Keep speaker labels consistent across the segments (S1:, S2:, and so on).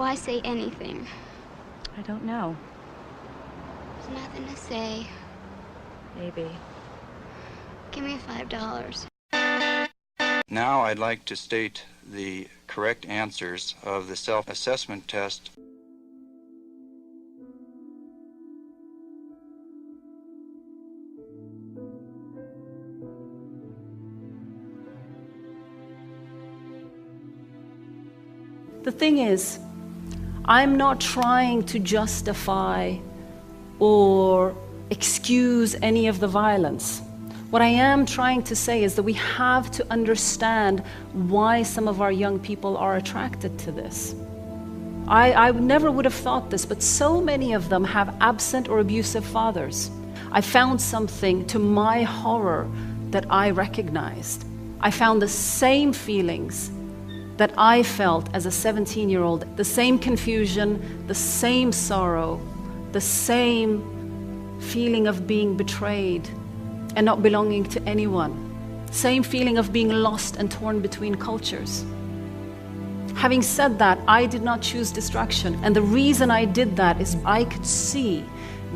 S1: Why say anything?
S2: I don't know.
S1: There's nothing to say.
S2: Maybe.
S1: Give me $5.
S3: Now I'd like to state the correct answers of the self-assessment test.
S4: The thing is, I'm not trying to justify or excuse any of the violence. What I am trying to say is that we have to understand why some of our young people are attracted to this. I never would have thought this, but so many of them have absent or abusive fathers. I found something to my horror that I recognized. I found the same feelings that I felt as a 17-year-old, the same confusion, the same sorrow, the same feeling of being betrayed and not belonging to anyone, same feeling of being lost and torn between cultures. Having said that, I did not choose destruction, and the reason I did that is I could see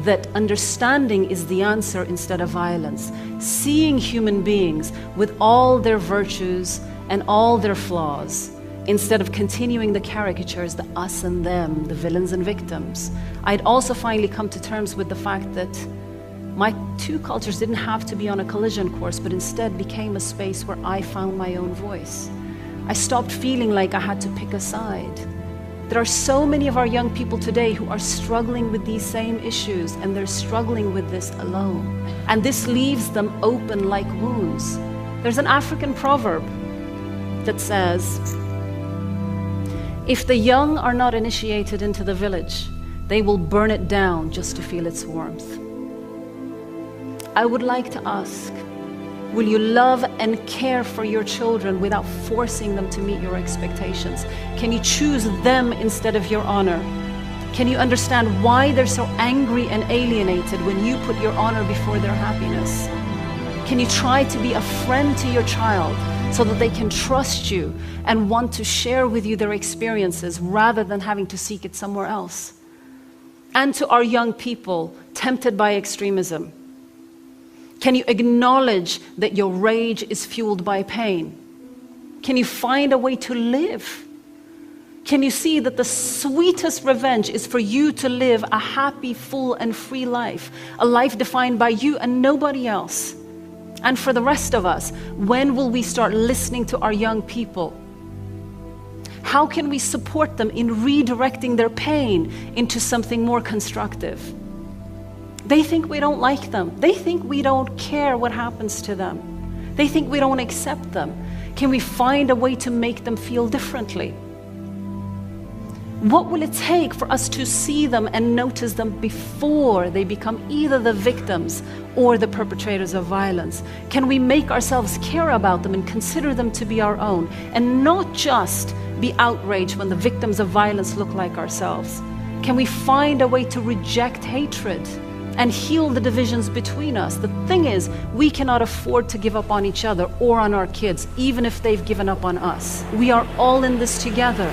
S4: that understanding is the answer instead of violence. Seeing human beings with all their virtues and all their flaws, instead of continuing the caricatures, the us and them, the villains and victims. I'd also finally come to terms with the fact that my two cultures didn't have to be on a collision course, but instead became a space where I found my own voice. I stopped feeling like I had to pick a side. There are so many of our young people today who are struggling with these same issues, and they're struggling with this alone. And this leaves them open like wounds. There's an African proverb that says, if the young are not initiated into the village, they will burn it down just to feel its warmth. I would like to ask, will you love and care for your children without forcing them to meet your expectations? Can you choose them instead of your honor? Can you understand why they're so angry and alienated when you put your honor before their happiness? Can you try to be a friend to your child so that they can trust you and want to share with you their experiences rather than having to seek it somewhere else? And to our young people tempted by extremism, can you acknowledge that your rage is fueled by pain? Can you find a way to live? Can you see that the sweetest revenge is for you to live a happy, full, and free life, a life defined by you and nobody else? And for the rest of us, when will we start listening to our young people? How can we support them in redirecting their pain into something more constructive? They think we don't like them. They think we don't care what happens to them. They think we don't accept them. Can we find a way to make them feel differently? What will it take for us to see them and notice them before they become either the victims or the perpetrators of violence? Can we make ourselves care about them and consider them to be our own, and not just be outraged when the victims of violence look like ourselves? Can we find a way to reject hatred and heal the divisions between us? The thing is, we cannot afford to give up on each other or on our kids, even if they've given up on us. We are all in this together.